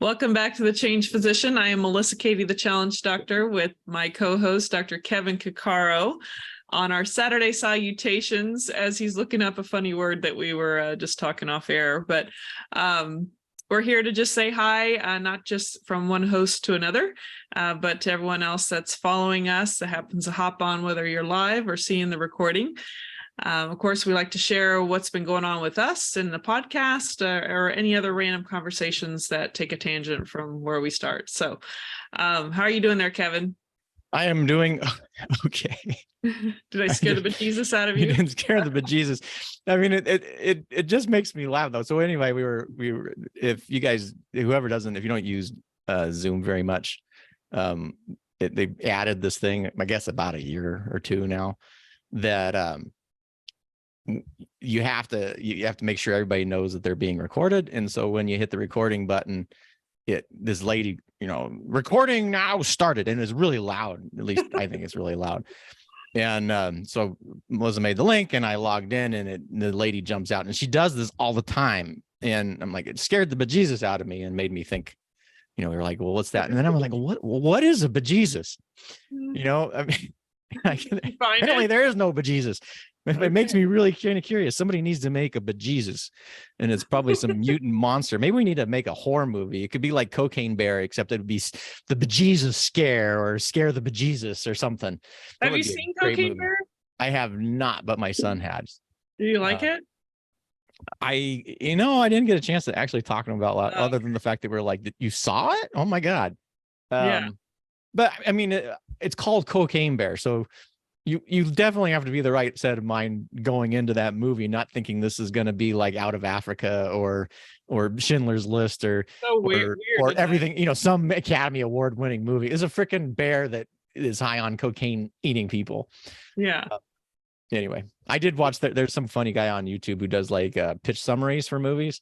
Welcome back to The Change Physician. I am Melissa Katie, the Challenge Doctor, with my co-host, Dr. Kevin Cuccaro, on our Saturday Salutations, as he's looking up a funny word that we were just talking off air. But we're here to just say hi, not just from one host to another, but to everyone else that's following us that happens to hop on, whether you're live or seeing the recording. Of course, we like to share what's been going on with us in the podcast or any other random conversations that take a tangent from where we start. So how are you doing there, Kevin? I am doing okay. Did I scare the bejesus out of you? You didn't scare the bejesus. I mean, it just makes me laugh though. So anyway, we were if you guys, whoever doesn't, if you don't use Zoom very much, they added this thing, I guess about a year or two now, that you have to make sure everybody knows that they're being recorded. And so when you hit the recording button, this lady, recording now started, and it's really loud. At least I think it's really loud. And so Melissa made the link, and I logged in, and the lady jumps out, and she does this all the time. And I'm like, it scared the bejesus out of me and made me think, we were like, well, what's that? And then I'm like, what is a bejesus? I mean, apparently there is no bejesus. It makes me really kind of curious. Somebody needs to make a bejesus, and it's probably some mutant monster. Maybe we need to make a horror movie. It could be like Cocaine Bear, except it would be the bejesus scare, or scare the bejesus or something. Have you seen Cocaine Bear? I have not, but my son has. Do you like it? I didn't get a chance to actually talk to him about a lot, other than the fact that we're like, you saw it? Oh my God. Yeah. But I mean, it's called Cocaine Bear, so you definitely have to be the right set of mind going into that movie, not thinking this is going to be like Out of Africa or Schindler's List or everything, some Academy Award winning movie. Is a freaking bear that is high on cocaine eating people. Yeah. Anyway, I did watch there's some funny guy on YouTube who does like pitch summaries for movies,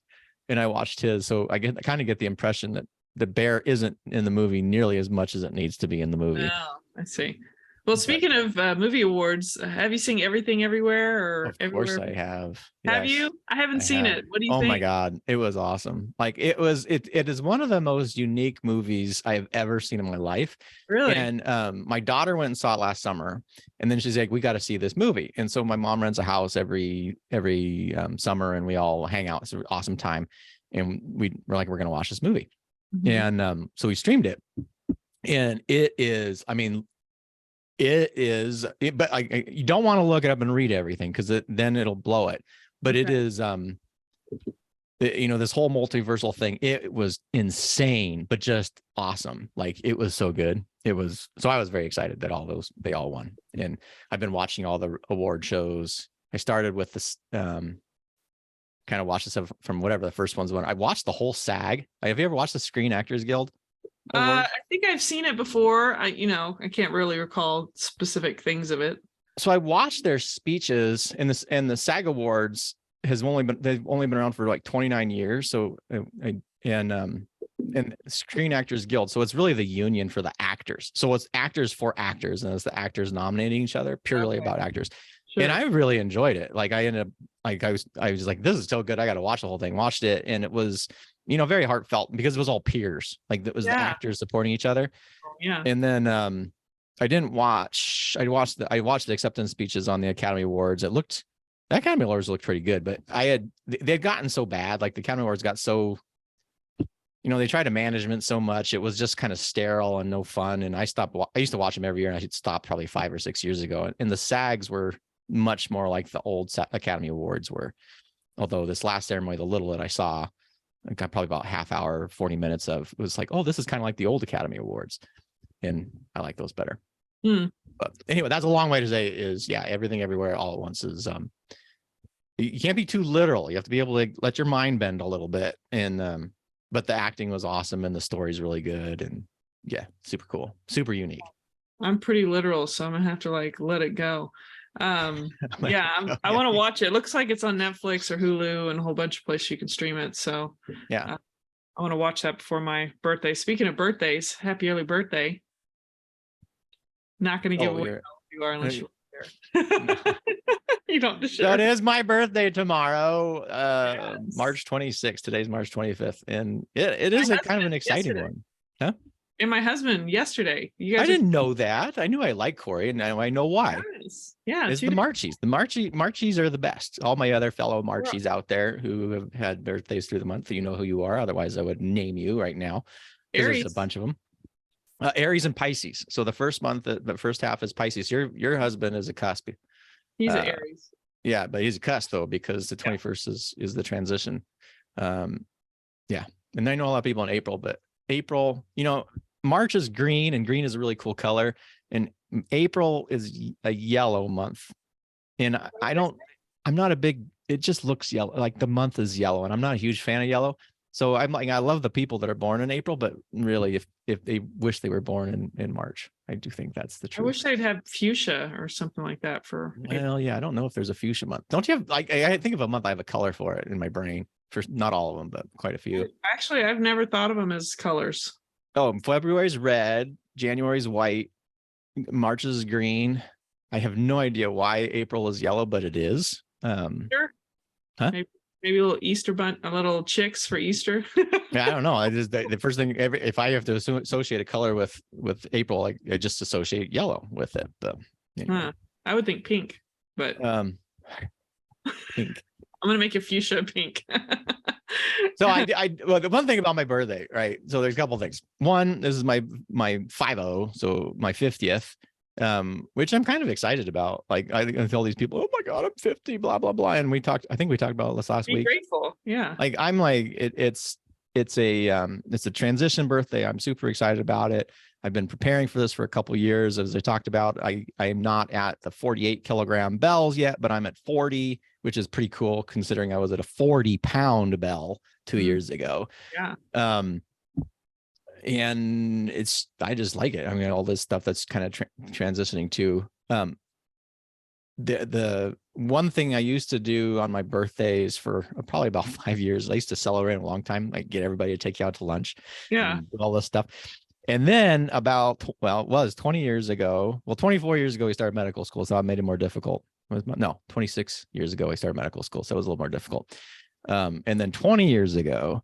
and I watched his. So I kind of get the impression that the bear isn't in the movie nearly as much as it needs to be in the movie. Oh, I see. Well, speaking of movie awards, have you seen Everything Everywhere or Of Everywhere? course I have. Have you? I haven't seen it. What do you think? Oh my God, it was awesome. Like it is one of the most unique movies I've ever seen in my life. Really? And my daughter went and saw it last summer, and then she's like, we got to see this movie. And so my mom rents a house every summer, and we all hang out. It's an awesome time. And we're like, we're going to watch this movie. Mm-hmm. And so we streamed it, and it is, I mean, but you don't want to look it up and read everything, because then it'll blow it. But okay. It is, this whole multiversal thing, it was insane, but just awesome. Like, it was so good. So I was very excited that they all won. And I've been watching all the award shows. I started with this, kind of watched this from whatever the first ones went. I watched the whole SAG. Have you ever watched the Screen Actors Guild? I think I've seen it before. I can't really recall specific things of it. So I watched their speeches, and the SAG Awards they've only been around for like 29 years. So and Screen Actors Guild. So it's really the union for the actors. So it's actors for actors, and it's the actors nominating each other, purely about actors. Sure. And I really enjoyed it. Like I ended up like I was like, this is so good, I got to watch the whole thing. Watched it, and it was very heartfelt, because it was all peers. Like, it was the actors supporting each other. Yeah. And then I watched the acceptance speeches on the Academy Awards. The Academy Awards looked pretty good, but they'd gotten so bad. Like, the Academy Awards got so, they tried to management so much. It was just kind of sterile and no fun. And I used to watch them every year, and I stopped probably 5 or 6 years ago. And the SAGs were much more like the old Academy Awards were. Although this last ceremony, the little that I saw, I got probably about half hour, 40 minutes of, it was like, oh, this is kind of like the old Academy Awards. And I like those better. But anyway, that's a long way to say Everything Everywhere All at Once is, you can't be too literal. You have to be able to let your mind bend a little bit. And, but the acting was awesome, and the story's really good, and super cool, super unique. I'm pretty literal, so I'm gonna have to let it go. I want to watch it. It looks like it's on Netflix or Hulu and a whole bunch of places you can stream it. So I want to watch that before my birthday. Speaking of birthdays, happy early birthday. Not going to give away how old you are unless you're You don't have to So share. it is my birthday tomorrow, Yes. March 26th. Today's March 25th. And it is My a kind of an husband exciting yesterday. one. Huh? And my husband yesterday. You guys I didn't know that. I knew I like Corey, and now I know why. Yes. Yeah. It's the Marchies. The Marchies are the best. All my other fellow Marchies out there who have had birthdays through the month, you know who you are. Otherwise, I would name you right now because there's a Aries. bunch of them. Aries and Pisces. So the first month, the first half is Pisces. Your husband is a cusp. He's an Aries. Yeah, but he's a cusp though, because the 21st is the transition. Yeah. And I know a lot of people in April, but April, March is green, and green is a really cool color. And April is a yellow month. And I'm not a big, it just looks yellow. Like the month is yellow, and I'm not a huge fan of yellow. So I'm like, I love the people that are born in April, but really if they wish they were born in March, I do think that's the I truth. wish they'd have fuchsia or something like that for April. Well, yeah, I don't know if there's a fuchsia month. Don't you have, like, I think of a month, I have a color for it in my brain, for not all of them, but quite a few. Actually, I've never thought of them as colors. Oh, February's red, January's white, March is green. I have no idea why April is yellow, but it is. Sure. Huh? Maybe a little Easter bunch, a little chicks for Easter. Yeah, I don't know. I just, the first thing, if I have to associate a color with April, I just associate yellow with it. But anyway. I would think pink, but pink. I'm gonna make it fuchsia pink. So well, the one thing about my birthday, right? So there's a couple things. One, this is my 50, so my 50th, which I'm kind of excited about. Like, I tell these people, oh my God, I'm 50, blah, blah, blah. And I think we talked about this last Be week. grateful. Yeah. Like, I'm like, it's a transition birthday. I'm super excited about it. I've been preparing for this for a couple of years. As I talked about, I am not at the 48 kilogram bells yet, but I'm at 40, which is pretty cool considering I was at a 40-pound bell 2 years ago. Yeah. And I just like it. I mean, all this stuff that's kind of transitioning to, the one thing I used to do on my birthdays for probably about 5 years, I used to celebrate a long time, like get everybody to take you out to lunch. Yeah. All this stuff. And then it was 20 years ago. Well, 24 years ago, we started medical school. So I made it more difficult. 26 years ago, I started medical school. So it was a little more difficult. And then 20 years ago,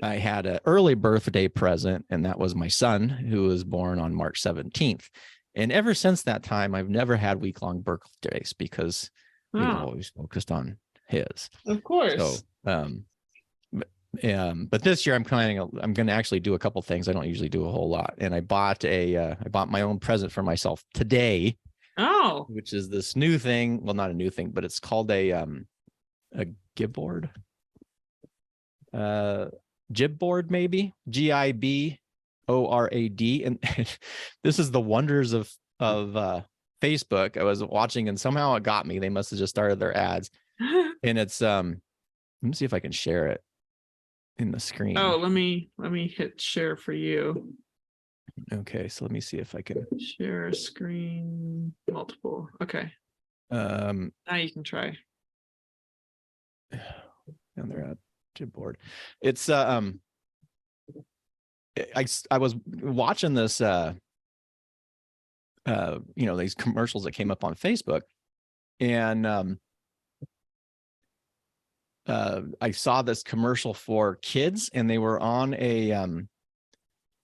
I had an early birthday present, and that was my son, who was born on March 17th. And ever since that time, I've never had week-long birthdays because we've always focused on his. Of course. So, but this year I'm going to actually do a couple things. I don't usually do a whole lot. And I bought my own present for myself today. Oh, which is this new thing. Well, not a new thing, but it's called a gib board. Gib board, maybe GIBORAD. And this is the wonders of Facebook. I was watching and somehow it got me. They must have just started their ads. And it's let me see if I can share it in the screen. Oh, let me hit share for you. Okay, so let me see if I can share a screen, multiple. Okay. Now you can try. And they're at gib board. It's I was watching this these commercials that came up on Facebook, and I saw this commercial for kids, and they were on a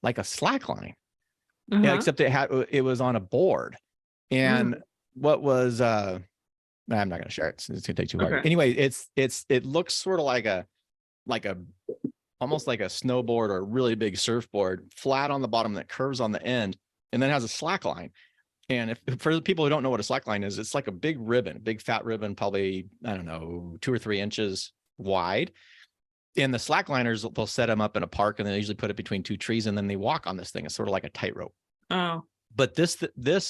like a slack line. Yeah, except it was on a board. And what was I'm not going to share it. It's going to take too hard. Anyway, it looks sort of like a almost like a snowboard or a really big surfboard, flat on the bottom that curves on the end, and then has a slack line. And for the people who don't know what a slack line is, it's like a big ribbon, big fat ribbon, probably, I don't know, 2 or 3 inches wide. And the slackliners, they'll set them up in a park, and they usually put it between 2 trees, and then they walk on this thing. It's sort of like a tightrope. Oh, but this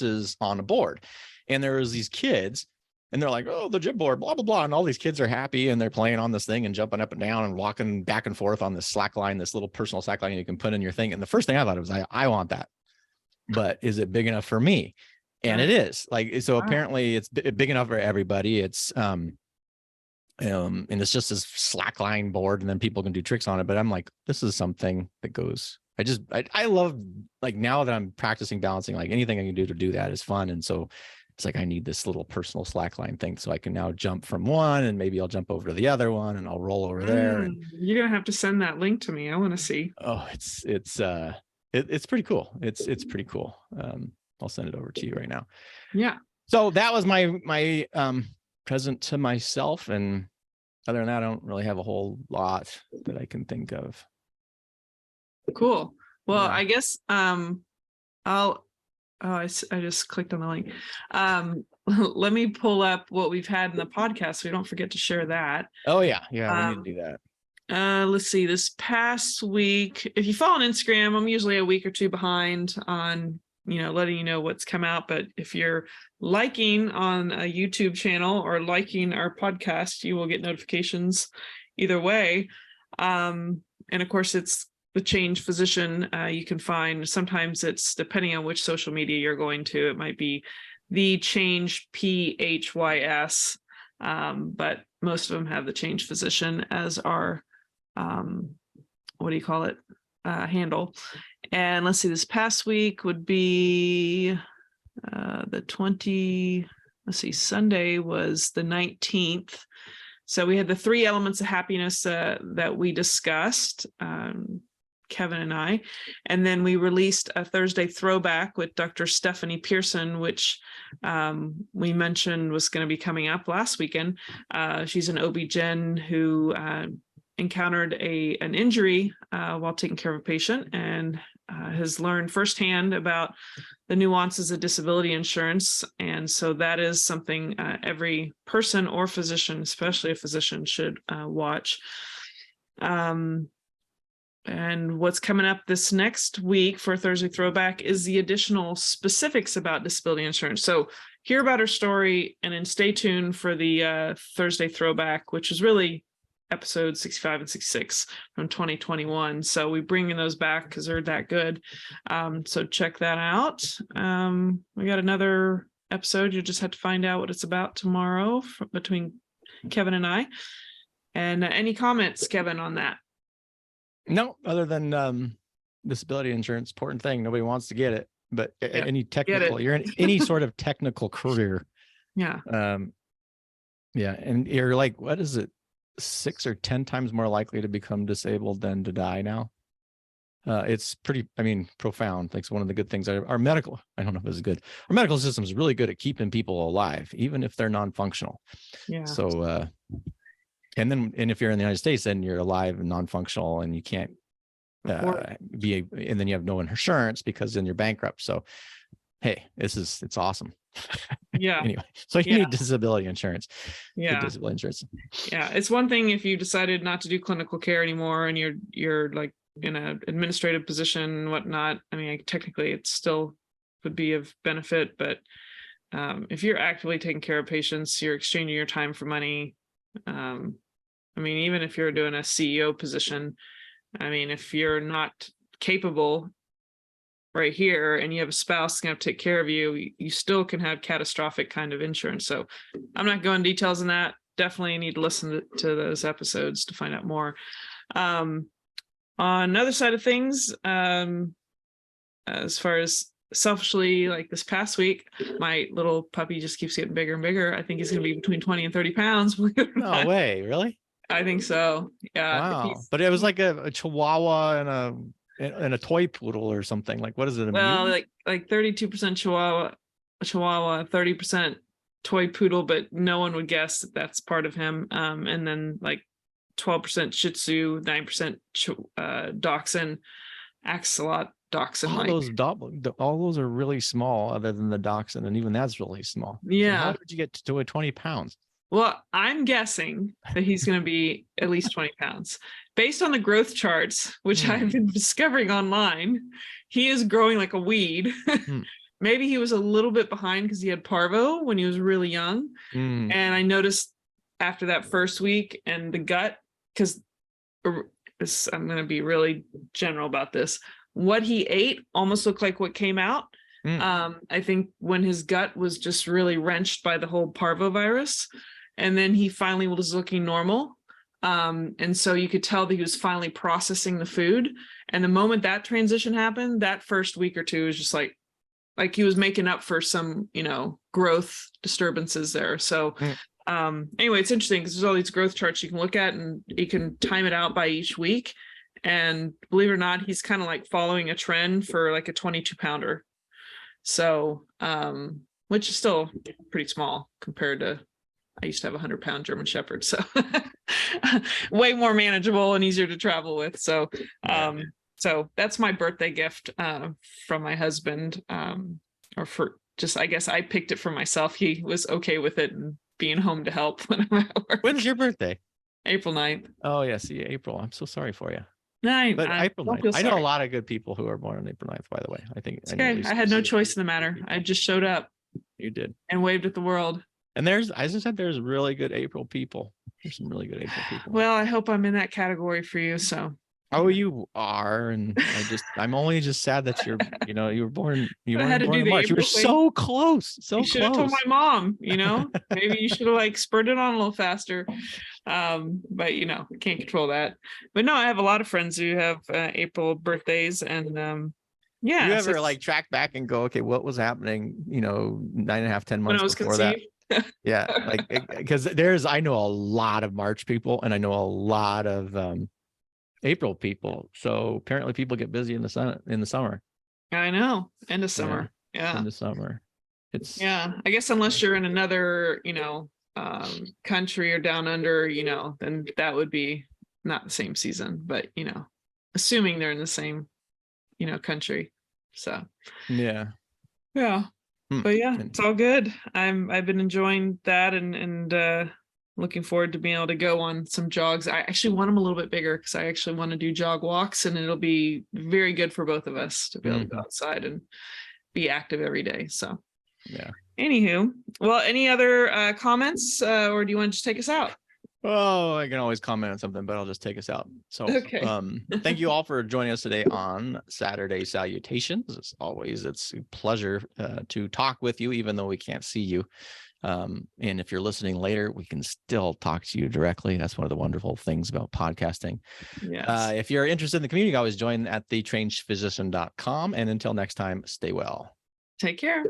is on a board, and there was these kids, and they're like, oh, the gib board, blah, blah, blah. And all these kids are happy, and they're playing on this thing and jumping up and down and walking back and forth on this slack line, this little personal slack line you can put in your thing. And the first thing I thought was, I want that, but is it big enough for me? And it is. Like, so apparently it's big enough for everybody. It's and it's just this slackline board, and then people can do tricks on it. But I'm like, this is something that goes, I love, like, now that I'm practicing balancing, like anything I can do to do that is fun. And so it's like, I need this little personal Slackline thing so I can now jump from one and maybe I'll jump over to the other one and I'll roll over there. And You're going to have to send that link to me. I want to see. oh, it's pretty cool. It's pretty cool. I'll send it over to you right now. Yeah. So that was my present to myself. And other than that, I don't really have a whole lot that I can think of. Cool. Well, Yeah. I guess I just clicked on the link. Let me pull up what we've had in the podcast so we don't forget to share that. Oh yeah. Yeah, we need to do that. Let's see, this past week, if you follow on Instagram, I'm usually a week or two behind on, letting you know what's come out. But if you're liking on a YouTube channel or liking our podcast, you will get notifications either way. And of course, it's the Change Physician. You can find, sometimes it's depending on which social media you're going to, it might be the Change PHYS, but most of them have the Change Physician as our handle. And let's see, this past week would be Sunday was the 19th. So we had the 3 elements of happiness that we discussed, Kevin and I, and then we released a Thursday throwback with Dr. Stephanie Pearson, which we mentioned was going to be coming up last weekend. She's an OB-GYN who encountered an injury while taking care of a patient and has learned firsthand about the nuances of disability insurance. And so that is something every person or physician, especially a physician, should watch. And what's coming up this next week for Thursday Throwback is the additional specifics about disability insurance. So hear about her story and then stay tuned for the Thursday Throwback, which is really episode 65 and 66 from 2021. So we bringing those back because they're that good. So check that out. We got another episode. You just have to find out what it's about tomorrow between Kevin and I. And any comments, Kevin, on that? No, other than disability insurance, important thing. Nobody wants to get it, but any technical, you're in any sort of technical career. Yeah. Yeah. And you're like, what is it? 6 or 10 times more likely to become disabled than to die now. It's pretty, profound. Like, it's one of the good things. Our medical, I don't know if it's good. Our medical system is really good at keeping people alive, even if they're non-functional. Yeah. So, and if you're in the United States, then you're alive and non-functional and you can't and then you have no insurance because then you're bankrupt. So, hey, it's awesome. Yeah. Anyway, so you need disability insurance. Yeah. Disability insurance. Yeah. It's one thing if you decided not to do clinical care anymore and you're like in an administrative position and whatnot. Technically it still would be of benefit, but if you're actively taking care of patients, you're exchanging your time for money. Even if you're doing a CEO position, if you're not capable right here and you have a spouse that's going to take care of you, you still can have catastrophic kind of insurance. So I'm not going details on that. Definitely need to listen to those episodes to find out more. On another side of things, as far as selfishly, like this past week, my little puppy just keeps getting bigger and bigger. I think he's going to be between 20 and 30 pounds. No way. Really? I think so. Yeah. Wow. But it was like a Chihuahua and a toy poodle or something. Like, what is it? Well, like 32% Chihuahua, 30% toy poodle, but no one would guess that that's part of him. And then like 12% Shih Tzu, 9% Dachshund, Axolot, Dachshund. All those are really small, other than the Dachshund, and even that's really small. Yeah. So how did you get to 20 pounds? Well, I'm guessing that he's going to be at least 20 pounds. Based on the growth charts, which I've been discovering online, he is growing like a weed. Maybe he was a little bit behind because he had parvo when he was really young. And I noticed after that first week and the gut, because I'm going to be really general about this, what he ate almost looked like what came out. I think when his gut was just really wrenched by the whole parvovirus, and then he finally was looking normal. And so you could tell that he was finally processing the food. And the moment that transition happened, that first week or two was just like, like he was making up for some, growth disturbances there. So anyway, it's interesting because there's all these growth charts you can look at, and you can time it out by each week. And believe it or not, he's kind of like following a trend for like a 22 pounder. So, which is still pretty small compared to, I used to have a 100-pound German Shepherd. So way more manageable and easier to travel with. So, so that's my birthday gift from my husband, or for just, I guess I picked it for myself. He was okay with it and being home to help when I'm at work. When's your birthday? April 9th. Oh, yeah. See, April. I'm so sorry for you. No, But April 9th. I know a sorry. lot of good people who are born on April 9th, by the way. I think It's I know at okay. least I had no two. choice in the matter. I just showed up You did. and waved at the world. And there's, as I said, there's really good April people. There's some really good April people. Well, I hope I'm in that category for you. So. Oh, you are, and I'm only just sad that you were born. You I had weren't to born do in the March. You were April thing. so close, so You should have told close. my mom, maybe you should have like spurted on a little faster. But can't control that. But no, I have a lot of friends who have April birthdays, and yeah. You ever so like track back and go, okay, what was happening? 9.5, 10 when I months was before conceived. that. Yeah, like because I know a lot of March people, and I know a lot of April people. So apparently, people get busy in the summer. I know, end of summer. Yeah. In the summer, it's Yeah. I guess unless you're in another, country or down under, then that would be not the same season. But assuming they're in the same, country. So yeah. But yeah, it's all good. I've been enjoying that and looking forward to being able to go on some jogs. I actually want them a little bit bigger because I actually want to do jog walks, and it'll be very good for both of us to be able to go outside and be active every day. So yeah. Anywho, well, any other comments or do you want to just take us out? Oh, I can always comment on something, but I'll just take us out. So, Okay. Thank you all for joining us today on Saturday Salutations. As always, it's a pleasure to talk with you, even though we can't see you. And if you're listening later, we can still talk to you directly. That's one of the wonderful things about podcasting. Yes. If you're interested in the community, you can always join at thetrainedphysician.com. And until next time, stay well. Take care.